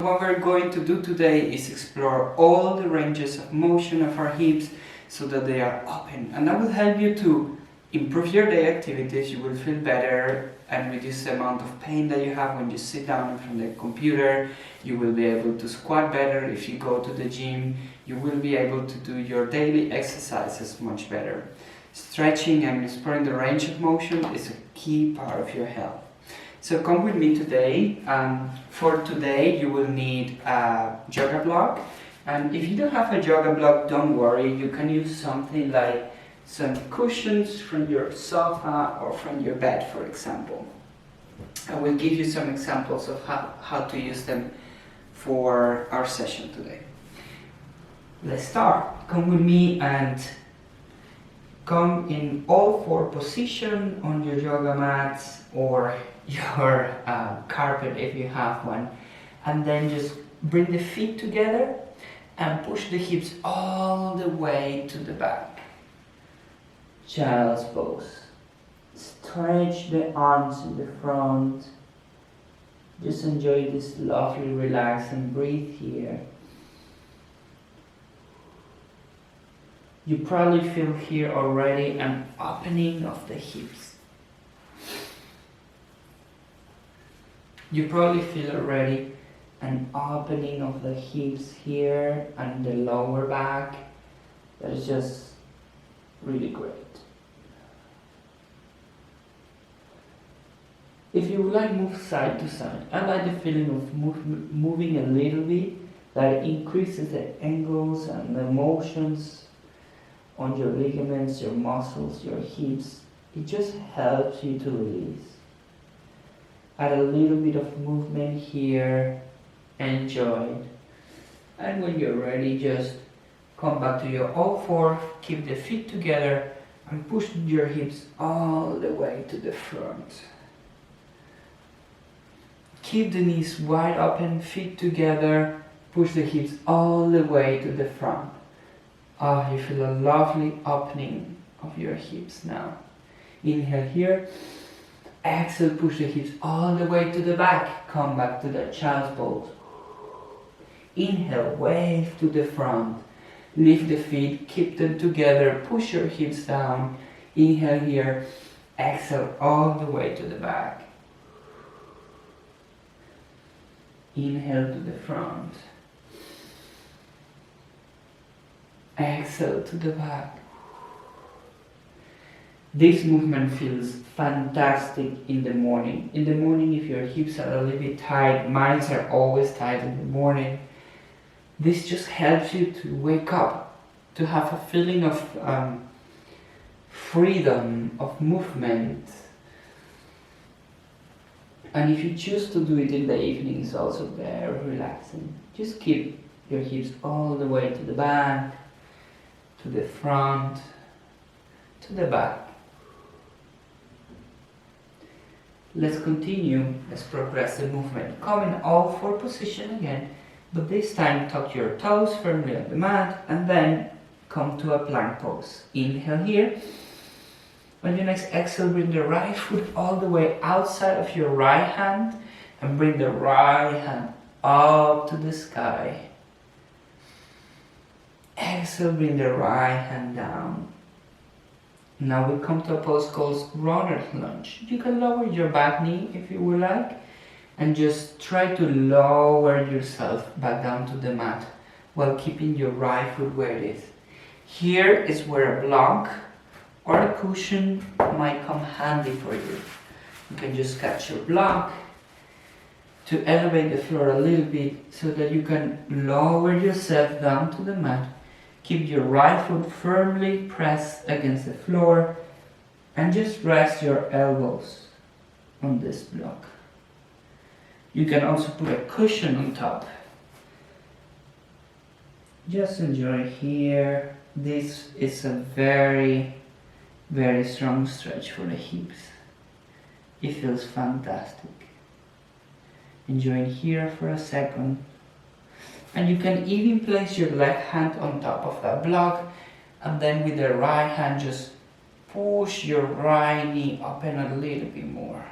What we're going to do today is explore all the ranges of motion of our hips so that they are open, and that will help you to improve your day activities. You will feel better and reduce the amount of pain that you have when you sit down in front of the computer. You will be able to squat better if you go to the gym. You will be able to do your daily exercises much better. Stretching and exploring the range of motion is a key part of your health. So come with me today. For today you will need a yoga block, and if you don't have a yoga block, don't worry, you can use something like some cushions from your sofa or from your bed, for example. I will give you some examples of how to use them for our session today. Let's start. Come with me and come in all four position on your yoga mats or your carpet if you have one, and then just bring the feet together and push the hips all the way to the back. Child's pose. Stretch the arms in the front. Just enjoy this lovely relax and breathe here. You probably feel here already an opening of the hips. You probably feel already an opening of the hips here and the lower back. That is just really great. If you would like, move side to side. I like the feeling of moving a little bit. That increases the angles and the motions on your ligaments, your muscles, your hips. It just helps you to release. Add a little bit of movement here, enjoy it. And when you're ready, just come back to your all four, keep the feet together and push your hips all the way to the front. Keep the knees wide open, feet together, push the hips all the way to the front. Ah, you feel a lovely opening of your hips now. Inhale here. Exhale, push the hips all the way to the back. Come back to the child's pose. Inhale, wave to the front. Lift the feet, keep them together, push your hips down. Inhale here. Exhale all the way to the back. Inhale to the front. Exhale to the back. This movement feels fantastic in the morning. In the morning, if your hips are a little bit tight, mine are always tight in the morning, this just helps you to wake up, to have a feeling of freedom, of movement. And if you choose to do it in the evening, it's also very relaxing. Just keep your hips all the way to the back, to the front, to the back. Let's continue. Let's progress the movement. Come in all four positions again, but this time tuck your toes firmly on the mat and then come to a plank pose. Inhale here. On your next exhale, bring the right foot all the way outside of your right hand and bring the right hand up to the sky. Exhale, bring the right hand down. Now we come to a pose called runner's lunge. You can lower your back knee if you would like and just try to lower yourself back down to the mat while keeping your right foot where it is. Here is where a block or a cushion might come handy for you. You can just catch your block to elevate the floor a little bit so that you can lower yourself down to the mat. Keep your right foot firmly pressed against the floor and just rest your elbows on this block. You can also put a cushion on top. Just enjoy here. This is a very, very strong stretch for the hips. It feels fantastic. Enjoy here for a second. And you can even place your left hand on top of that block and then with the right hand just push your right knee open a little bit more.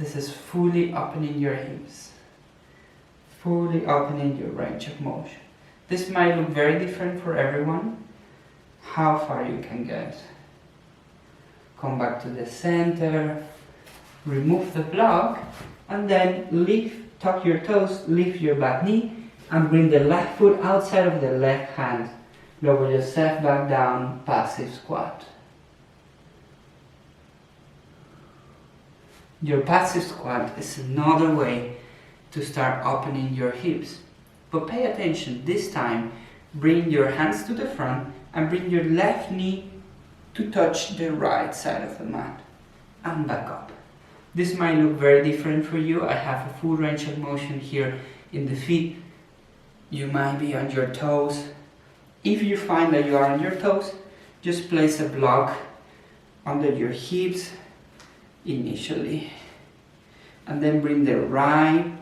This is fully opening your hips, fully opening your range of motion. This might look very different for everyone, how far you can get. Come back to the center, remove the block, and then tuck your toes, lift your back knee, and bring the left foot outside of the left hand. Lower yourself back down, passive squat. Your passive squat is another way to start opening your hips. But pay attention, this time bring your hands to the front and bring your left knee to touch the right side of the mat and back up. This might look very different for you. I have a full range of motion here in the feet. You might be on your toes. If you find that you are on your toes, just place a block under your hips initially, and then bring the right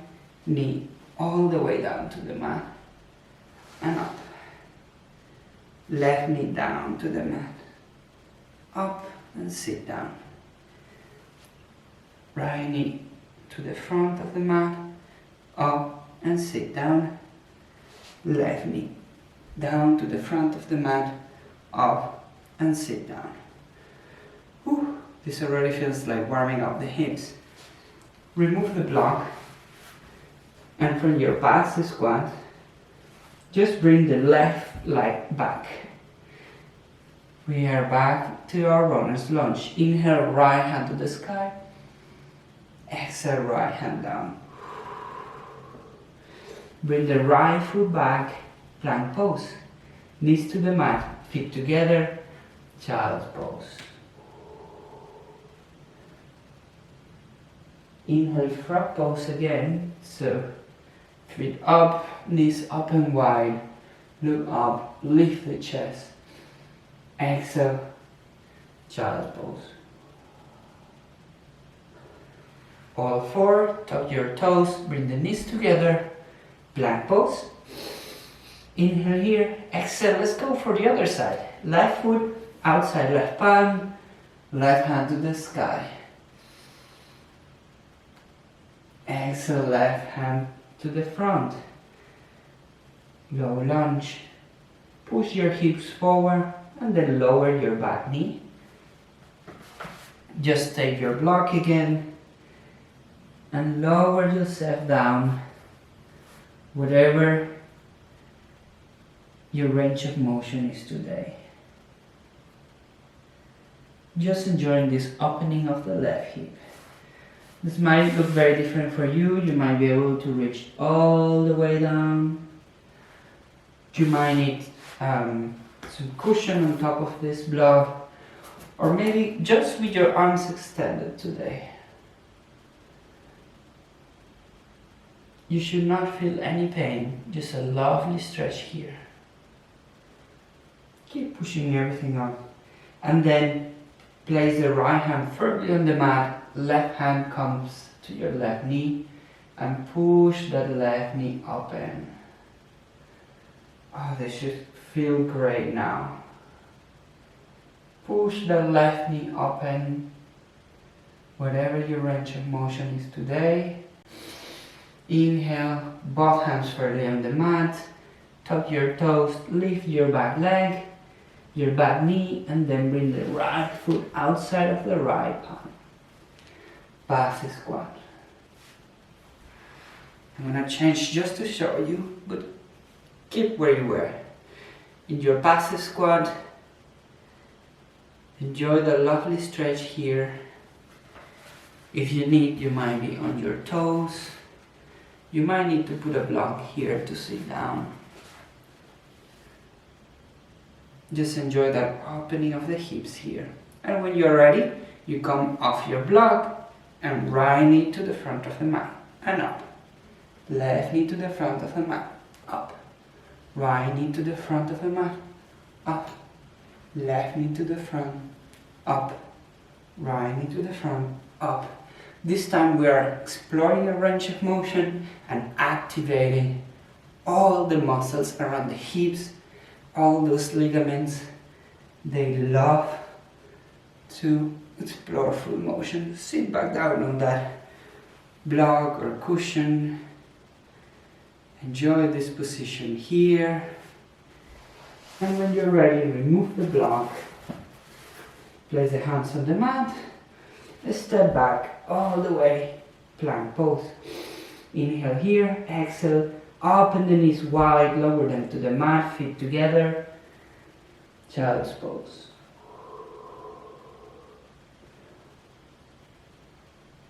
knee all the way down to the mat and up. Left knee down to the mat, up and sit down. Right knee to the front of the mat, up and sit down. Left knee down to the front of the mat, up and sit down. Whew, this already feels like warming up the hips. Remove the block, and from your passive squat, just bring the left leg back. We are back to our runner's lunge. Inhale, right hand to the sky. Exhale, right hand down. Bring the right foot back, plank pose. Knees to the mat, feet together, child's pose. Inhale, frog pose again. So, feet up, knees up and wide. Look up, lift the chest. Exhale, child's pose. All four, tuck your toes, bring the knees together, plank pose. Inhale here, exhale, let's go for the other side. Left foot, outside left palm, left hand to the sky. Exhale, left hand to the front. Low lunge. Push your hips forward and then lower your back knee. Just take your block again and lower yourself down, whatever your range of motion is today. Just enjoying this opening of the left hip. This might look very different for you. You might be able to reach all the way down. You might need some cushion on top of this block, or maybe just with your arms extended today. You should not feel any pain, just a lovely stretch here. Keep pushing everything up. And then place the right hand firmly on the mat, left hand comes to your left knee, and push that left knee open. Oh, this should feel great now. Push the left knee open, whatever your range of motion is today. Inhale, both hands firmly on the mat, tuck your toes, lift your back leg, your back knee, and then bring the right foot outside of the right palm. Passive squat. I'm gonna change just to show you, but keep where you were. In your passive squat, enjoy the lovely stretch here. If you need, you might be on your toes. You might need to put a block here to sit down. Just enjoy that opening of the hips here. And when you're ready, you come off your block and right knee to the front of the mat and up. Left knee to the front of the mat, up. Right knee to the front of the mat, up. Left knee to the front, up. Right knee to the front, up. This time we are exploring a range of motion and activating all the muscles around the hips, all those ligaments. They love to explore full motion. Sit back down on that block or cushion. Enjoy this position here. And when you're ready, remove the block. Place the hands on the mat. Step back all the way. Plank pose. Inhale here. Exhale. Open the knees wide. Lower them to the mat. Feet together. Child's pose.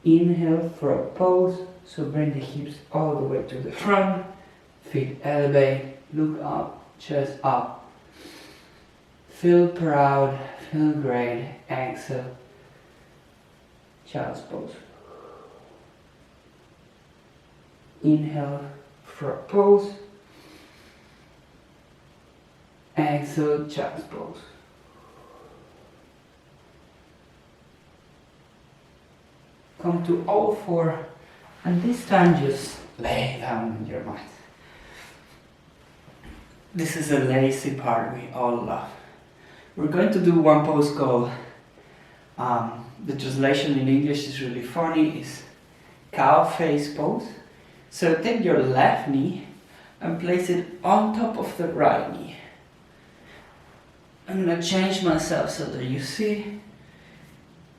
Inhale, frog pose. So bring the hips all the way to the front. Feet elevate. Look up. Chest up. Feel proud. Feel great. Exhale. Child's pose. Inhale, frog pose. Exhale, child's pose. Come to all four, and this time just lay down on your mat. This is a lazy part we all love. We're going to do one pose called, the translation in English is really funny, is cow face pose. So take your left knee and place it on top of the right knee. I'm going to change myself so that you see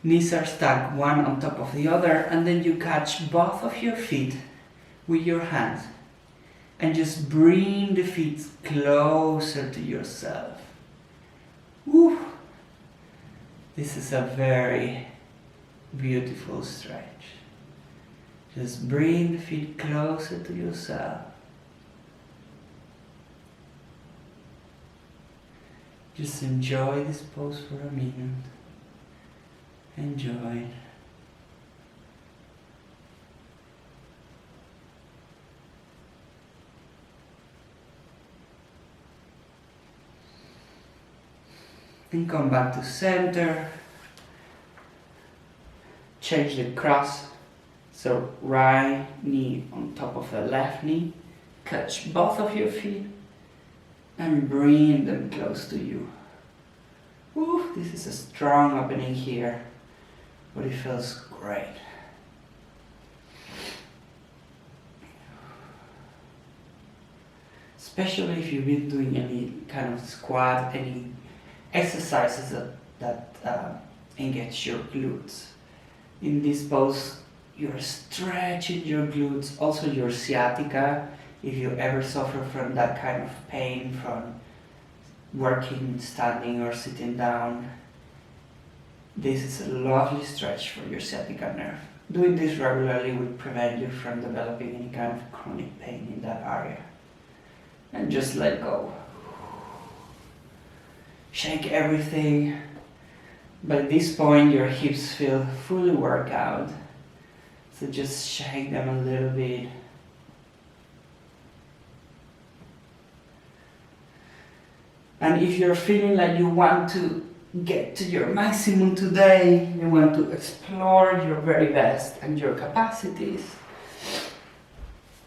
knees are stacked one on top of the other, and then you catch both of your feet with your hands and just bring the feet closer to yourself. Woo. This is a very beautiful stretch. Just bring the feet closer to yourself. Just enjoy this pose for a minute. Enjoy it. Then come back to center. Change the cross. So right knee on top of the left knee. Catch both of your feet and bring them close to you. Woo, this is a strong opening here, but it feels great. Especially if you've been doing any kind of squat, any exercises that engage your glutes. In this pose, you're stretching your glutes, also your sciatica. If you ever suffer from that kind of pain from working, standing or sitting down, this is a lovely stretch for your sciatica nerve. Doing this regularly will prevent you from developing any kind of chronic pain in that area. And just let go. Shake everything. By this point your hips feel fully worked out. So just shake them a little bit. And if you're feeling like you want to get to your maximum today, you want to explore your very best and your capacities,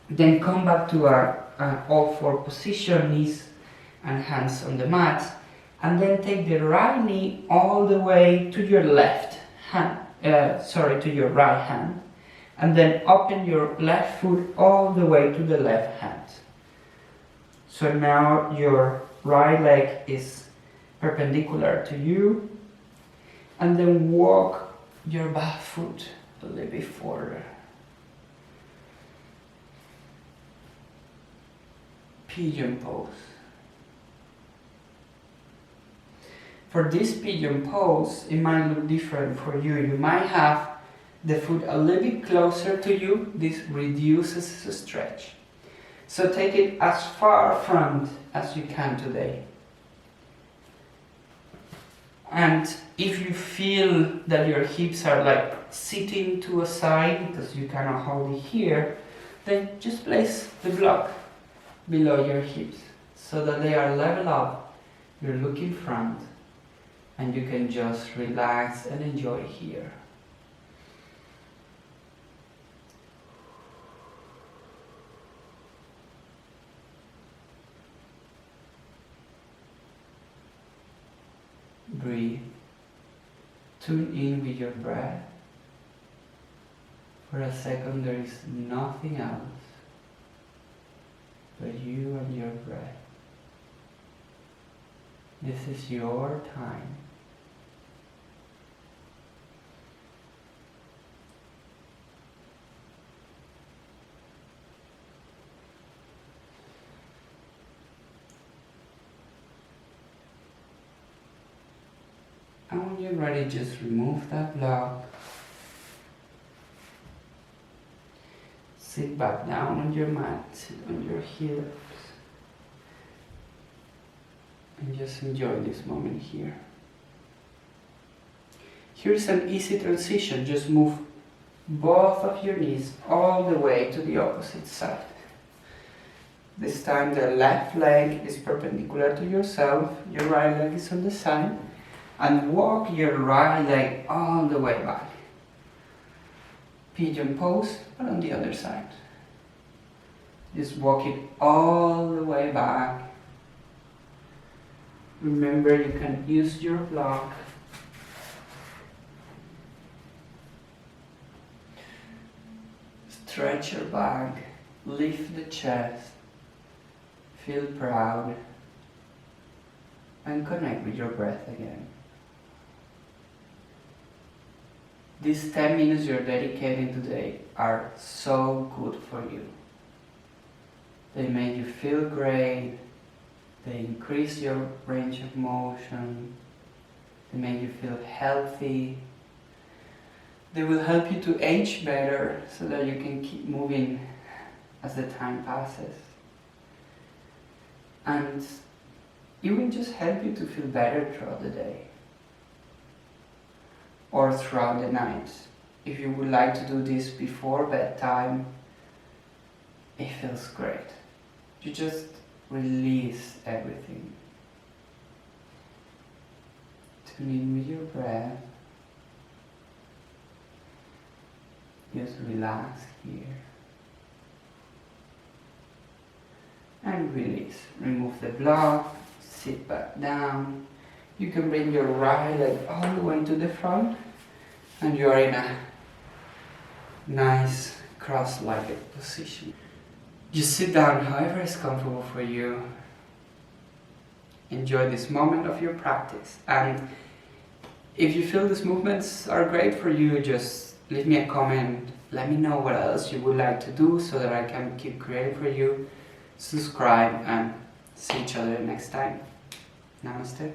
then come back to our all four position, knees and hands on the mat, and then take the right knee all the way to your left hand, to your right hand, and then open your left foot all the way to the left hand. So now your right leg is perpendicular to you, and then walk your back foot a little bit further. Pigeon pose. For this pigeon pose, it might look different for you. You might have the foot a little bit closer to you. This reduces the stretch. So take it as far front as you can today. And if you feel that your hips are like sitting to a side because you cannot hold it here, then just place the block below your hips so that they are level up. You're looking front and you can just relax and enjoy here. Breathe. Tune in with your breath For a second there is nothing else but you and your breath. This is your time. And when you're ready, just remove that block. Sit back down on your mat, sit on your hips. And just enjoy this moment here. Here's an easy transition. Just move both of your knees all the way to the opposite side. This time the left leg is perpendicular to yourself, your right leg is on the side, and walk your right leg all the way back. Pigeon pose, but on the other side. Just walk it all the way back. Remember, you can use your block. Stretch your back, lift the chest, feel proud, and connect with your breath again. These 10 minutes you're dedicating today are so good for you. They make you feel great. They increase your range of motion. They make you feel healthy. They will help you to age better so that you can keep moving as the time passes. And it will just help you to feel better throughout the day or throughout the night. If you would like to do this before bedtime, it feels great. You just release everything. Tune in with your breath. Just relax here. And release. Remove the block, sit back down. You can bring your right leg all the way to the front, and you are in a nice cross-legged position. Just sit down however is comfortable for you. Enjoy this moment of your practice. And if you feel these movements are great for you, just leave me a comment. Let me know what else you would like to do so that I can keep creating for you. Subscribe and see each other next time. Namaste.